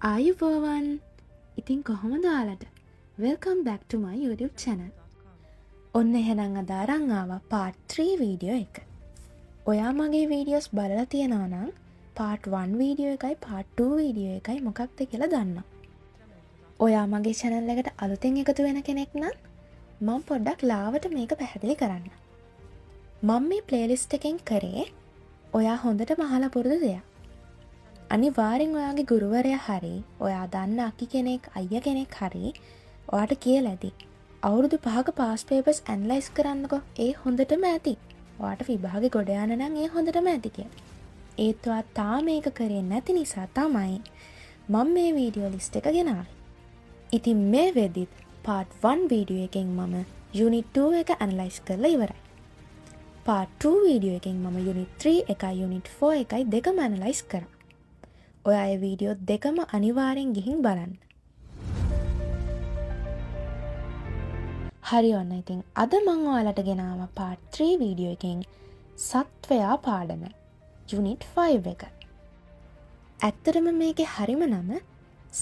ආයුබෝවන්. ඉතින් කොහොමද ඔයාලට? Welcome back to my YouTube channel. ඔන්න එහෙනම් අද අරන් ආවා part 3 වීඩියෝ එක. ඔයා මගේ වීඩියෝස් බලලා තියෙනවා නම් part 1 වීඩියෝ එකයි part 2 වීඩියෝ එකයි මොකක්ද කියලා දන්නවා. ඔයා මගේ channel එකට අලුතෙන් එකතු වෙන කෙනෙක් නම් මම පොඩ්ඩක් ලාවට මේක පැහැදිලි කරන්න. මම මේ playlist එකෙන් කරේ ඔයා හොඳට මහලා පුරුදු දෙයක්. අනිවාර්යෙන් ඔයාගේ ගුරුවරයා හරි ඔයා දන්න අක්කි කෙනෙක් අයියා කෙනෙක් හරි ඔයාට කියලා ඇති අවුරුදු 5ක පාස් පේපර්ස් ඇනලයිස් කරන්නකෝ ඒ හොඳටම ඇති ඔයාට විභාගේ ගොඩ යන්න නම් ඒ හොඳටම ඇති කියලා. ඒත් ඔයා තාම මේක කරේ නැති නිසා තමයි මම මේ වීඩියෝ ලිස්ට් එක ගෙනාවේ. ඉතින් මේ වෙද්දිත් part 1 වීඩියෝ එකෙන් මම unit 2 එක ඇනලයිස් කරලා ඉවරයි. part 2 වීඩියෝ එකෙන් මම unit 3 එකයි unit 4 එකයි දෙකම ඇනලයිස් කරා. ඔයා ඒ වීඩියෝ දෙකම අනිවාර්යෙන් ගිහින් බලන්න. හරි ඔන්න ඉතින් අද මම ඔයාලට ගෙනාවා part 3 වීඩියෝ එකෙන් සත්වයා පාඩම unit 5 එක. ඇත්තටම මේකේ හරිම නම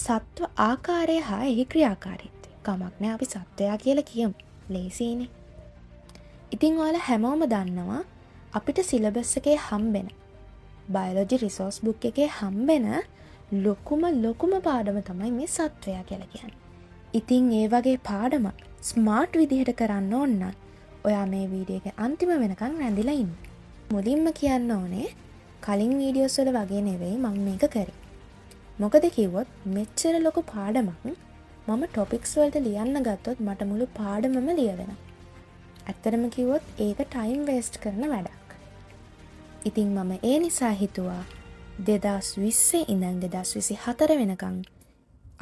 සත්ව ආකාරය හා එහි ක්‍රියාකාරීත්වය. කමක් නෑ අපි සත්වයා කියලා කියමු. ලේසියිනේ. ඉතින් ඔයාලා හැමෝම දන්නවා අපිට සිලබස් එකේ හම්බෙන බයොලොජි රිසෝස් බුක් එකේ හම්බෙන ලොකුම පාඩම තමයි මේ සත්වයා කියලා කියන්නේ. ඉතින් ඒ වගේ පාඩම ස්මාර්ට් විදිහට කරන්න ඕන නම් ඔයා මේ වීඩියෝ එකේ අන්තිම වෙනකන් රැඳිලා ඉන්න. මුලින්ම කියන්න ඕනේ කලින් වීඩියෝස් වල වගේ නෙවෙයි මම මේක කරේ. මොකද කිව්වොත් මෙච්චර ලොකු පාඩමක් මම ටොපික්ස් වලට ලියන්න ගත්තොත් මට මුළු පාඩමම ලියවෙනවා. ඇත්තටම කිව්වොත් ඒක ටයිම් වේස්ට් කරන වැඩක්. ඉතින් මම ඒ නිසා හිතුවා 2020 ඉඳන් 2024 වෙනකන්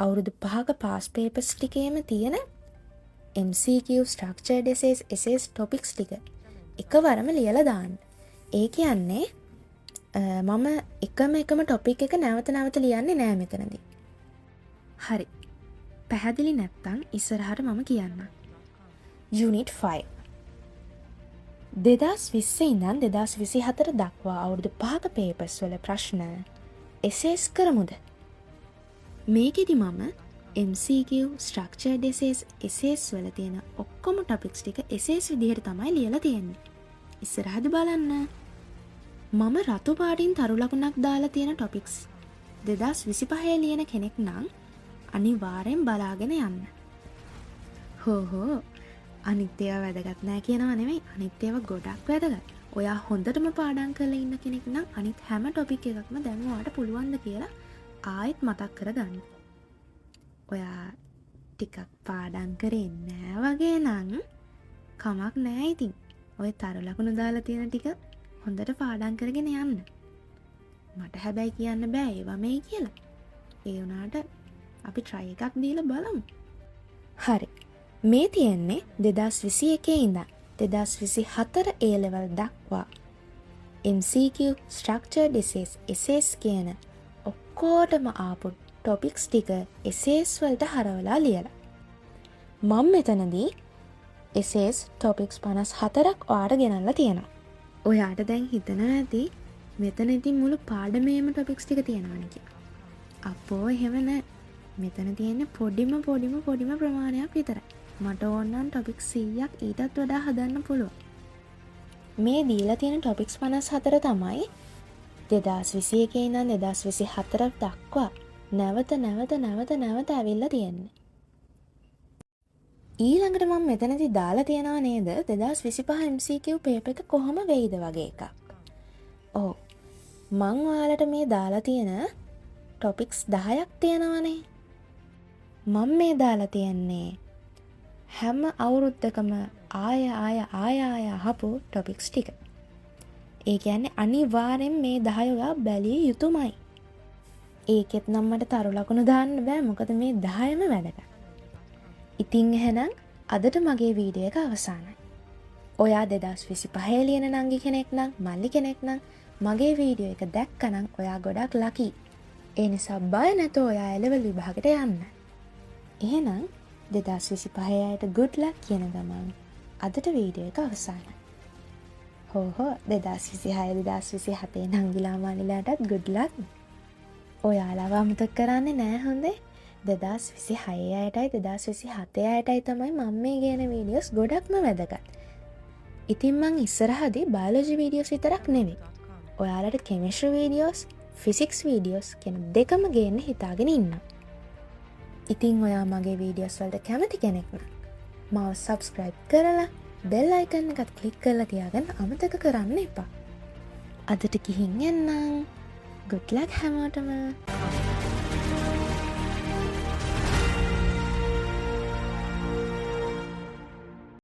අවුරුදු 5ක පාස් පේපර්ස් ටිකේම තියෙන MCQ structured essays topics ටික එකවරම ලියලා දාන්න. ඒ කියන්නේ මම එකම ටොපික් එක නැවත ලියන්නේ නෑ මෙතනදී. හරි. පැහැදිලි නැත්තම් ඉස්සරහට මම කියන්නම්. Unit 5 2020 ඉඳන් 2024 දක්වා අවුරුදු 5ක පේපර්ස් වල ප්‍රශ්න එසේස් කරමුද? මේකෙදි මම MCQ structured essays වල තියෙන ඔක්කොම ටොපික්ස් ටික essays විදිහට තමයි ලියලා තියෙන්නේ. ඉස්සරහද බලන්න. මම රතු පාටින් තරු ලකුණක් දාලා තියෙන ටොපික්ස් 2025 ලියන කෙනෙක් නම් අනිවාර්යෙන් බලාගෙන යන්න. හෝ අනිත් ඒවා වැදගත් නෑ කියනවා නෙමෙයි. අනිත් ඒවා ගොඩක් වැදගත්. ඔයා හොඳටම පාඩම් කරලා ඉන්න කෙනෙක් නම් අනිත් හැම ටොපික් එකක්ම දැන් ඔයාට පුළුවන්ද කියලා ආයෙත් මතක් කරගන්න. ඔයා ටිකක් පාඩම් කරේ නෑ වගේ නම් කමක් නෑ ඉතින්. ඔය තරු ලකුණු දාලා තියෙන ටික හොඳට පාඩම් කරගෙන යන්න. මට හැබැයි කියන්න බෑ ඒවා මේ කියලා. ඒ වුණාට අපි try එකක් දීලා බලමු. හරි. මේ තියෙන්නේ 2021 ඉඳන් 2024 A level දක්වා MCQ structured essays කියන ඔක්කොටම ආපු topics ටික essays වලට හරවලා ලියලා. මම මෙතනදී essays topics 54ක් ඔයාට ගෙනල්ලා තියෙනවා. ඔයාට දැන් හිතනවා ඇති මෙතන ඉතින් මුළු පාඩමේම topics ටික තියෙනවනේ කියලා. අපෝ එහෙම නෑ. මෙතන තියෙන්නේ පොඩිම ප්‍රමාණයක් විතරයි. මට ඕනනම් ටොපික්ස් 100ක් ඊටත් වඩා හදන්න පුළුවන්. මේ දීලා තියෙන ටොපික්ස් 54 තමයි 2021 ඉඳන් 2024 දක්වා නැවත ඇවිල්ලා තියෙන්නේ. ඊළඟට මම මෙතනදී දාලා තියනවා නේද 2025 MCQ පේපර් එක කොහොම වෙයිද වගේ එකක්. ඔව්. මම ඔයාලට මේ දාලා තියෙන ටොපික්ස් 10ක් තියෙනවනේ. මම මේ දාලා තියන්නේ හැම අවුරුද්දකම ආය අහපු ටොපික්ස් ටික. ඒ කියන්නේ අනිවාර්යෙන් මේ 10 ඔයා බැලිය යුතුමයි. ඒකෙත් නම් මට තරු ලකුණු දාන්න බෑ මොකද මේ 10ම වැදගත්. ඉතින් එහෙනම් අදට මගේ වීඩියෝ එක අවසానයි. ඔයා 2025 ලියන නංගි කෙනෙක් නම් මල්ලි කෙනෙක් නම් මගේ වීඩියෝ එක දැක්කනම් ඔයා ගොඩක් ලකි. ඒ නිසා බය නැතෝ ඔයා A-level විභාගයට යන්න. එහෙනම් 2025 අයට good luck කියන ගමන් අදට වීඩියෝ එක අවසానයි. හෝ 2026 2027 නංගිලා මාලිලාටත් good luck. ඔයාලාව අමතක කරන්නේ නෑ හොඳේ. 2026 අයටයි 2027 අයටයි තමයි මම මේ කියන වීඩියෝස් ගොඩක්ම වැදගත්. ඉතින් මං ඉස්සරහදී බයොලොජි වීඩියෝස් විතරක් නෙවෙයි. ඔයාලට කෙමිස්ට්‍රි වීඩියෝස්, ෆිසික්ස් වීඩියෝස් කියන දෙකම ගේන්න හිතාගෙන ඉන්නවා. ඉතින් ඔයා මගේ වීඩියෝස් වලට කැමති කෙනෙක් නම් මාව සබ්ස්ක්‍රයිබ් කරලා බෙල් අයිකන් එකත් ක්ලික් කරලා තියාගන්න අමතක කරන්න එපා. අදට ගිහින් එන්නම්. good luck හැමෝටම.